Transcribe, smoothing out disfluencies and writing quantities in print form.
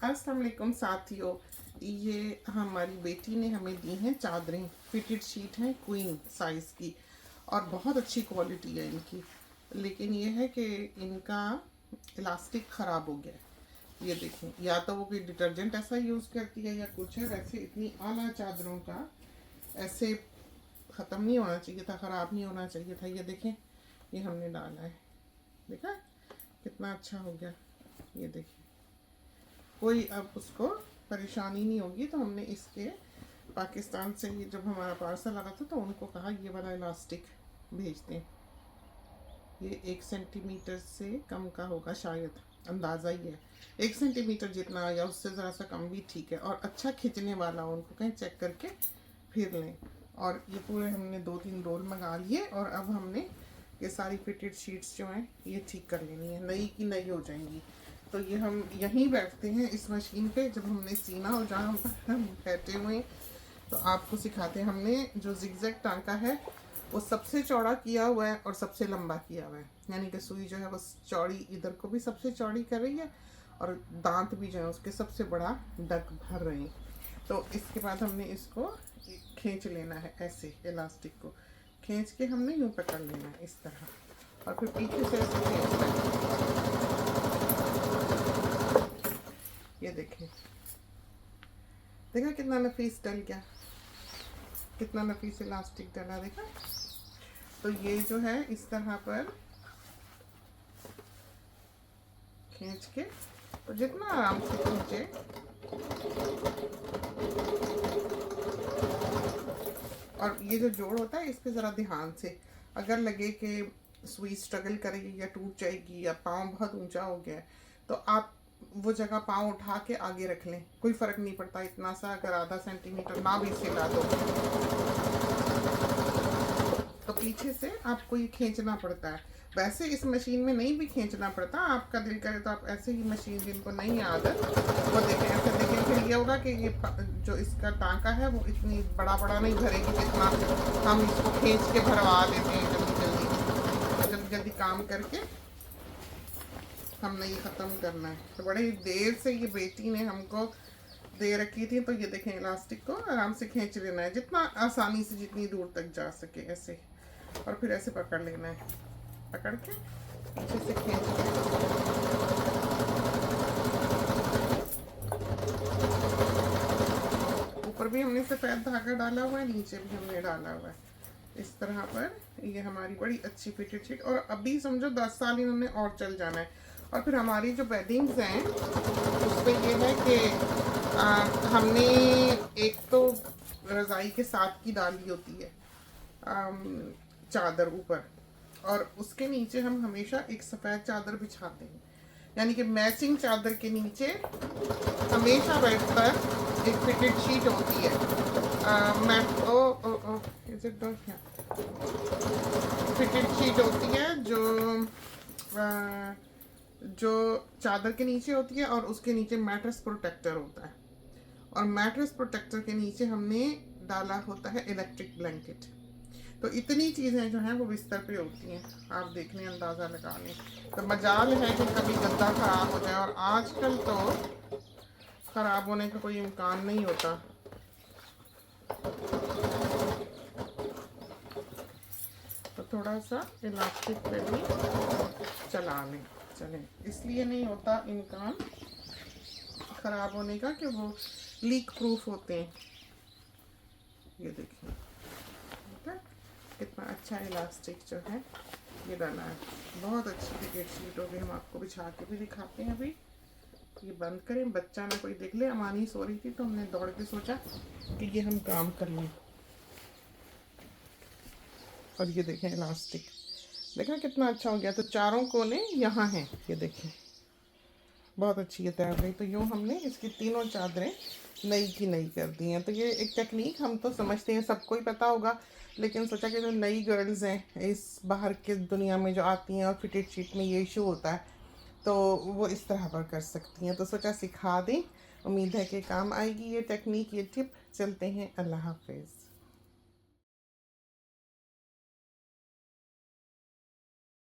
अस्सलाम वालेकुम साथियों, ये हमारी बेटी ने हमें दी हैं चादरें। फिटेड शीट हैं क्वीन साइज़ की और बहुत अच्छी क्वालिटी है इनकी। लेकिन ये है कि इनका इलास्टिक ख़राब हो गया है। ये देखें, या तो वो कोई डिटर्जेंट ऐसा यूज़ करती है या कुछ है। वैसे इतनी आला चादरों का ऐसे ख़त्म नहीं होना चाहिए था, ख़राब नहीं होना चाहिए था। ये देखें, ये हमने डाला है, देखा कितना अच्छा हो गया। ये देखें, कोई अब उसको परेशानी नहीं होगी। तो हमने इसके पाकिस्तान से ये जब हमारा पार्सल आ रहा था तो उनको कहा ये वाला इलास्टिक भेज दें। ये 1 सेंटीमीटर से कम का होगा शायद, अंदाज़ा ही है 1 सेंटीमीटर जितना, या उससे ज़रा सा कम भी ठीक है। और अच्छा खींचने वाला, उनको कहीं चेक करके फिर लें। और ये पूरे हमने 2-3 रोल मंगा लिए और अब हमने ये सारी फिटेड शीट्स जो हैं ये ठीक कर लेनी है, नई की नई हो जाएंगी। तो ये हम यहीं बैठते हैं इस मशीन पे जब हमने सीना हो, जहाँ हम बैठे हुए हैं तो आपको सिखाते हैं। हमने जो जिगजैग टांका है वो सबसे चौड़ा किया हुआ है और सबसे लंबा किया हुआ है, यानी कि सुई जो है वो चौड़ी इधर को भी सबसे चौड़ी कर रही है और दांत भी जो है उसके सबसे बड़ा डग भर रहे हैं। तो इसके बाद हमने इसको खींच लेना है, ऐसे इलास्टिक को खींच के हमने यूँ पकड़ लेना है इस तरह, और फिर पीछे से ऐसे खींचना है। ये देखें, देखा कितना नफीस डल गया, कितना नफीस इलास्टिक डला, देखा। तो ये जो है इस तरह पर खींच के, तो जितना आराम से खींचे, और ये जो जोड़ होता है इस पे ज़रा ध्यान से, अगर लगे कि सुई स्ट्रगल करेगी या टूट जाएगी या पाँव बहुत ऊंचा हो गया है तो आप वो जगह पाँव उठा के आगे रख लें, कोई फ़र्क नहीं पड़ता। इतना सा अगर आधा सेंटीमीटर ना भी सिला दो तो पीछे से आपको ये खींचना पड़ता है। वैसे इस मशीन में नहीं भी खींचना पड़ता, आपका दिल करे तो आप ऐसे ही मशीन, जिनको नहीं आदत वो देखें ऐसे देखें। फिर ये होगा कि ये जो इसका टांका है वो इतनी बड़ा बड़ा नहीं भरेगी जितना हम इसको खींच के भरवा देते हैं जल्दी जल्दी काम करके हमने ये ख़त्म करना है। तो बड़े देर से ये बेटी ने हमको दे रखी थी। तो ये देखें, इलास्टिक को आराम से खींच लेना है जितना आसानी से, जितनी दूर तक जा सके ऐसे, और फिर ऐसे पकड़ लेना है, पकड़ के पीछे से खींच के ऊपर भी हमने सफ़ेद धागा डाला हुआ है, नीचे भी हमने डाला हुआ है इस तरह पर। ये हमारी बड़ी अच्छी फिटेड शीट, और अभी समझो 10 साल इन्होंने और चल जाना है। और फिर हमारी जो बेडिंग्स हैं उस पर यह है कि हमने एक तो रज़ाई के साथ की डाली होती है चादर ऊपर, और उसके नीचे हम हमेशा एक सफ़ेद चादर बिछाते हैं, यानी कि मैचिंग चादर के नीचे हमेशा बेड पर एक फिटेड शीट होती है। फिटेड शीट होती है जो चादर के नीचे होती है, और उसके नीचे मैट्रेस प्रोटेक्टर होता है, और मैट्रेस प्रोटेक्टर के नीचे हमने डाला होता है इलेक्ट्रिक ब्लैंकेट। तो इतनी चीज़ें जो हैं वो बिस्तर पे होती हैं, आप देख लें, अंदाज़ा लगा लें। तो मजाल है कि कभी गद्दा ख़राब हो जाए, और आजकल तो ख़राब होने का कोई इम्कान नहीं होता। तो थोड़ा सा इलास्टिक पे भी चला लें, चलें, इसलिए नहीं होता इम्कान ख़राब होने का कि वो लीक प्रूफ होते हैं। ये देखिए, ठीक है, कितना अच्छा इलास्टिक जो है ये डाला है। बहुत अच्छी फिटेड शीट होगी, हम आपको बिछा के भी दिखाते हैं। अभी ये बंद करें, बच्चा ना कोई देख ले। अमानी सो रही थी तो हमने दौड़ के सोचा कि ये हम काम कर लें। और ये देखें इलास्टिक, देखा कितना अच्छा हो गया। तो चारों कोने यहाँ हैं, ये देखें, बहुत अच्छी है तैयार गई। तो यूँ हमने इसकी तीनों चादरें नई की नई कर दी हैं। तो ये एक टेक्निक हम तो समझते हैं, सबको ही पता होगा, लेकिन सोचा कि जो नई गर्ल्स हैं इस बाहर के दुनिया में जो आती हैं और फिटेड शीट में ये इशू होता है तो वो इस तरह पर कर सकती हैं। तो सोचा सिखा दें, उम्मीद है कि काम आएगी ये टेक्निक, ये टिप। चलते हैं, अल्लाह हाफिज़।